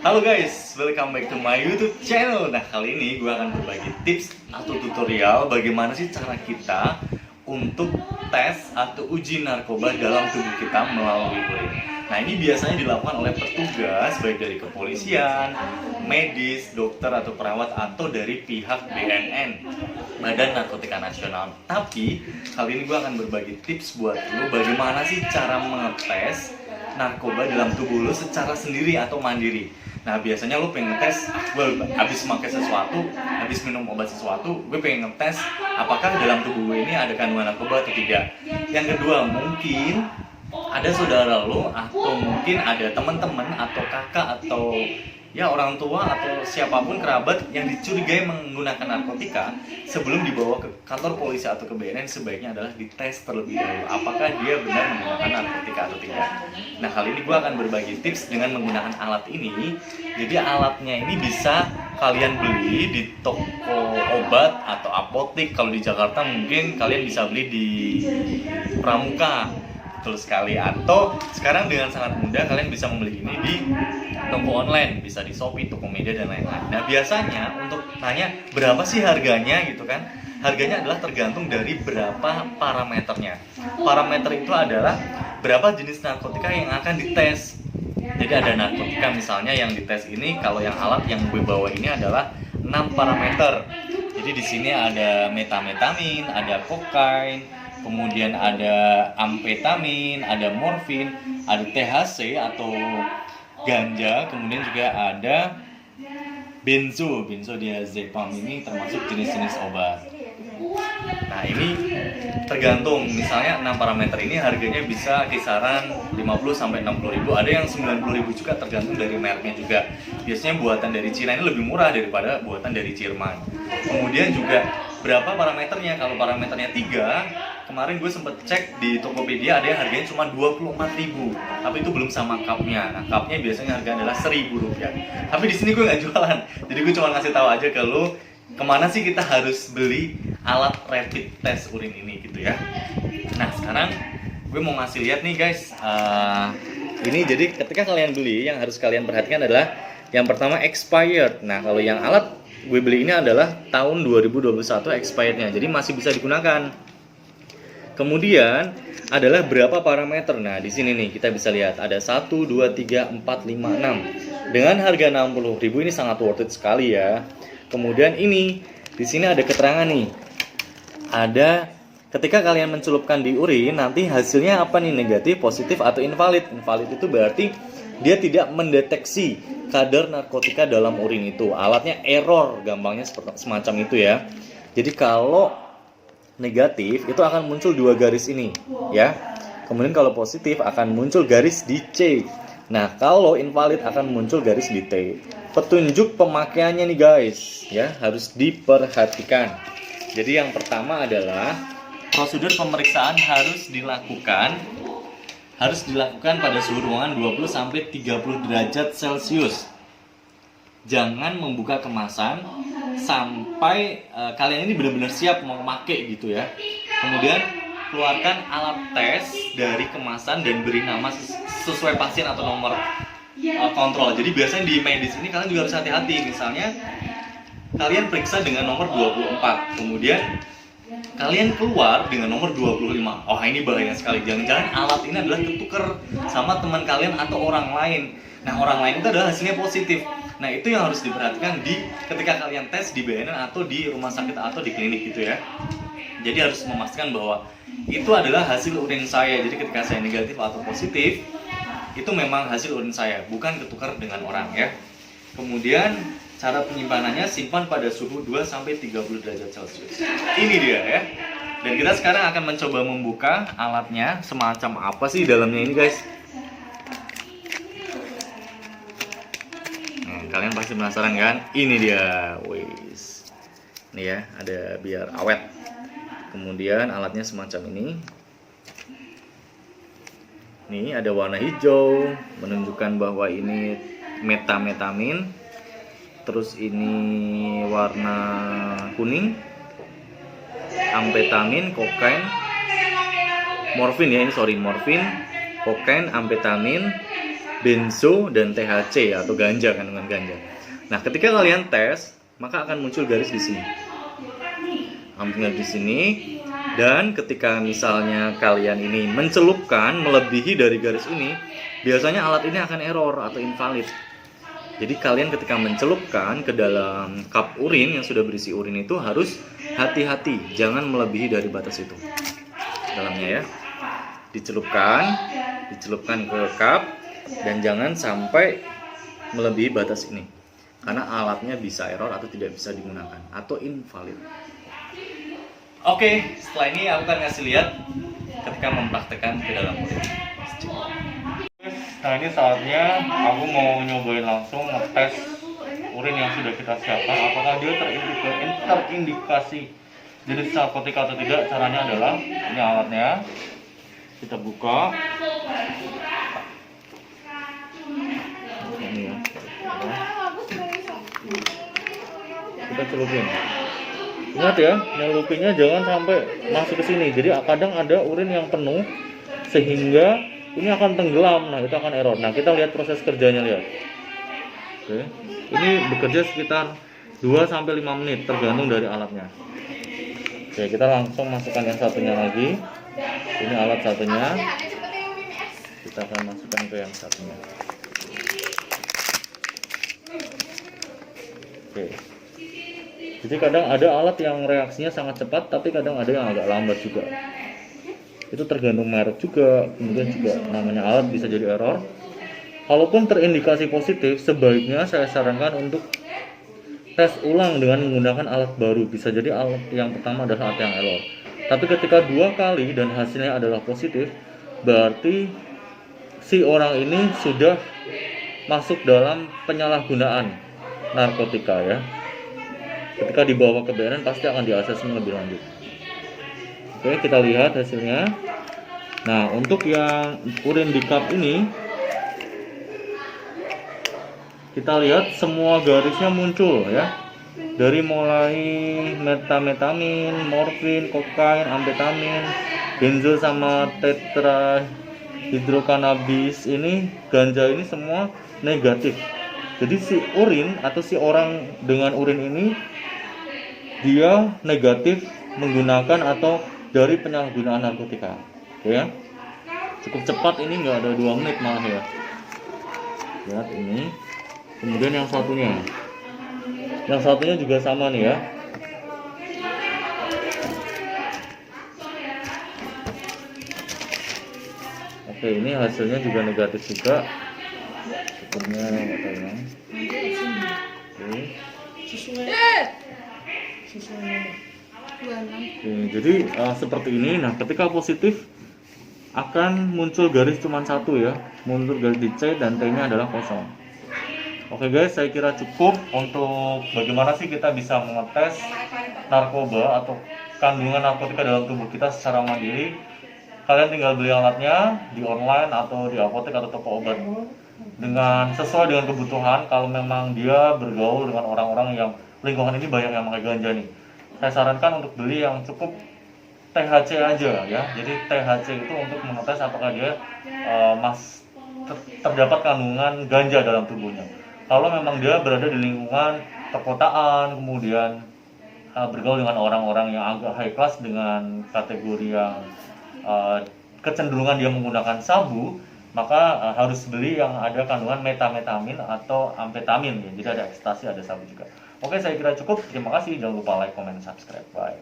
Halo guys, welcome back to my YouTube channel. Nah, kali ini gue akan berbagi tips atau tutorial bagaimana sih cara kita untuk tes atau uji narkoba dalam tubuh kita melalui urin. Nah, ini biasanya dilakukan oleh petugas baik dari kepolisian, medis, dokter atau perawat atau dari pihak BNN, Badan Narkotika Nasional. Tapi kali ini gue akan berbagi tips buat lo bagaimana sih cara mengetes narkoba dalam tubuh lo secara sendiri atau mandiri. Nah, biasanya lo pengen ngetes, gue habis memakai sesuatu, habis minum obat sesuatu, gue pengen ngetes apakah dalam tubuh gue ini ada kandungan narkoba atau tidak. Yang kedua, mungkin ada saudara lo atau mungkin ada teman-teman atau kakak atau ya orang tua atau siapapun kerabat yang dicurigai menggunakan narkotika. Sebelum dibawa ke kantor polisi atau ke BNN, sebaiknya adalah dites terlebih dahulu apakah dia benar menggunakan narkotika atau tidak. Nah, kali ini gue akan berbagi tips dengan menggunakan alat ini. Jadi alatnya ini bisa kalian beli di toko obat atau apotek. Kalau di Jakarta mungkin kalian bisa beli di Pramuka, betul sekali. Atau sekarang dengan sangat mudah kalian bisa membeli ini di toko online, bisa di Shopee, Tokopedia dan lain-lain. Nah, biasanya untuk tanya berapa sih harganya gitu kan, harganya adalah tergantung dari berapa parameternya. Parameter itu adalah berapa jenis narkotika yang akan dites. Jadi ada narkotika misalnya yang dites ini, kalau yang alat yang gue bawa ini adalah 6 parameter. Jadi di sini ada metamfetamin, ada kokain, kemudian ada amfetamin, ada morfin, ada THC atau ganja, kemudian juga ada benzodiazepam. Ini termasuk jenis-jenis obat. Nah, ini tergantung, misalnya 6 parameter ini harganya bisa kisaran 50 sampai 60 ribu, ada yang 90 ribu juga, tergantung dari mereknya juga. Biasanya buatan dari Cina ini lebih murah daripada buatan dari Jerman. Kemudian juga berapa parameternya? Kalau parameternya 3, kemarin gue sempet cek di Tokopedia ada yang harganya cuma 24 ribu, tapi itu belum sama cupnya. Nah, cupnya biasanya harganya adalah 1.000 rupiah. Tapi di sini gue nggak jualan, jadi gue cuma ngasih tahu aja ke lo kemana sih kita harus beli alat rapid test urin ini gitu ya. Nah, sekarang gue mau ngasih lihat nih guys. Ini jadi ketika kalian beli, yang harus kalian perhatikan adalah yang pertama expired. Nah, kalau yang alat gue beli ini adalah tahun 2021 expirednya, jadi masih bisa digunakan. Kemudian adalah berapa parameter. Nah, di sini nih kita bisa lihat ada 1, 2, 3, 4, 5, 6. Dengan harga 60.000 ini sangat worth it sekali ya. Kemudian ini di sini ada keterangan nih. Ada ketika kalian mencelupkan di urin, nanti hasilnya apa nih, negatif, positif atau invalid. Invalid itu berarti dia tidak mendeteksi kadar narkotika dalam urin itu. Alatnya error, gampangnya semacam itu ya. Jadi kalau negatif itu akan muncul 2 garis ini ya. Kemudian kalau positif akan muncul garis di C. Nah, kalau invalid akan muncul garis di T. Petunjuk pemakaiannya nih guys ya, harus diperhatikan. Jadi yang pertama adalah prosedur pemeriksaan harus dilakukan pada suhu ruangan 20 sampai 30 derajat Celcius. Jangan membuka kemasan sampai kalian ini benar-benar siap mau pakai gitu ya. Kemudian keluarkan alat tes dari kemasan dan beri nama sesuai pasien atau nomor kontrol. Jadi biasanya di medis ini kalian juga harus hati-hati. Misalnya kalian periksa dengan nomor 24, kemudian kalian keluar dengan nomor 25. Oh, ini bahaya sekali. Jangan-jangan alat ini adalah ketuker sama teman kalian atau orang lain. Nah, orang lain itu adalah hasilnya positif. Nah, itu yang harus diperhatikan ketika kalian tes di BNN atau di rumah sakit atau di klinik gitu ya. Jadi harus memastikan bahwa itu adalah hasil urin saya. Jadi ketika saya negatif atau positif, itu memang hasil urin saya, bukan ketukar dengan orang ya. Kemudian cara penyimpanannya, simpan pada suhu 2 sampai 30 derajat Celcius. Ini dia ya. Dan kita sekarang akan mencoba membuka alatnya, semacam apa sih dalamnya ini guys. Nah, kalian pasti penasaran kan? Ini dia, wis. Nih ya, ada biar awet. Kemudian alatnya semacam ini. Nih ada warna hijau menunjukkan bahwa ini metamfetamin. Terus ini warna kuning, amfetamin, kokain, morfin ya, morfin, kokain, amfetamin, benzo dan THC atau ganja, kandungan ganja. Nah, ketika kalian tes, maka akan muncul garis di sini. Tinggal di sini. Dan ketika misalnya kalian ini mencelupkan melebihi dari garis ini, biasanya alat ini akan error atau invalid. Jadi kalian ketika mencelupkan ke dalam cup urin yang sudah berisi urin itu harus hati-hati, jangan melebihi dari batas itu. Dalamnya ya. Dicelupkan ke cup dan jangan sampai melebihi batas ini. Karena alatnya bisa error atau tidak bisa digunakan atau invalid. Oke, setelah ini aku akan ngasih lihat ketika mempraktekkan ke dalam urin. Nah, ini saatnya aku mau nyobain langsung ngetes urin yang sudah kita siapkan, apakah dia terindikasi jenis narkotika atau tidak. Caranya adalah ini alatnya, kita buka. Ini ya, kita celupin. Ingat ya, nyelupinnya jangan sampai masuk ke sini. Jadi kadang ada urin yang penuh sehingga ini akan tenggelam. Nah, itu akan error. Nah, kita lihat proses kerjanya, lihat. Oke. Ini bekerja sekitar 2-5 menit tergantung dari alatnya. Oke, kita langsung masukkan yang satunya lagi. Ini alat satunya. Kita akan masukkan ke yang satunya. Oke. Jadi kadang ada alat yang reaksinya sangat cepat, tapi kadang ada yang agak lambat juga. Itu tergantung merek juga, kemudian juga namanya alat bisa jadi error. Kalaupun terindikasi positif, sebaiknya saya sarankan untuk tes ulang dengan menggunakan alat baru. Bisa jadi alat yang pertama adalah alat yang error. Tapi ketika 2 kali dan hasilnya adalah positif, berarti si orang ini sudah masuk dalam penyalahgunaan narkotika ya. Ketika dibawa ke BNN pasti akan di-assessment lebih lanjut. Oke, kita lihat hasilnya. Nah, untuk yang urin di cup ini, kita lihat semua garisnya muncul ya. Dari mulai metamfetamin, morfin, kokain, amfetamin, benzo sama tetrahidrokannabis ini, ganja ini semua negatif. Jadi si urin atau si orang dengan urin ini dia negatif menggunakan atau dari penyalahgunaan narkotika. Oke ya. Cukup cepat ini, nggak ada 2 menit malah ya. Lihat ini. Kemudian yang satunya. Yang satunya juga sama nih ya. Oke, ini hasilnya juga negatif juga. Syukurnya nggak tahu ya. Oke. Jadi seperti ini. Nah, ketika positif akan muncul garis cuma satu ya, muncul garis di C dan T-nya adalah kosong. Oke guys, saya kira cukup untuk bagaimana sih kita bisa mengetes narkoba atau kandungan narkotika dalam tubuh kita secara mandiri. Kalian tinggal beli alatnya di online atau di apotek atau toko obat dengan sesuai dengan kebutuhan. Kalau memang dia bergaul dengan orang-orang yang lingkungan ini banyak yang pakai ganja nih, saya sarankan untuk beli yang cukup THC aja ya. Jadi THC itu untuk mengetes apakah dia terdapat kandungan ganja dalam tubuhnya. Kalau memang dia berada di lingkungan perkotaan, kemudian bergaul dengan orang-orang yang agak high class dengan kategori yang kecenderungan dia menggunakan sabu, maka harus beli yang ada kandungan metamfetamin atau amfetamin ya. Jadi ada ekstasi, ada sabu juga. Oke, saya kira cukup. Terima kasih. Jangan lupa like, comment, subscribe. Bye.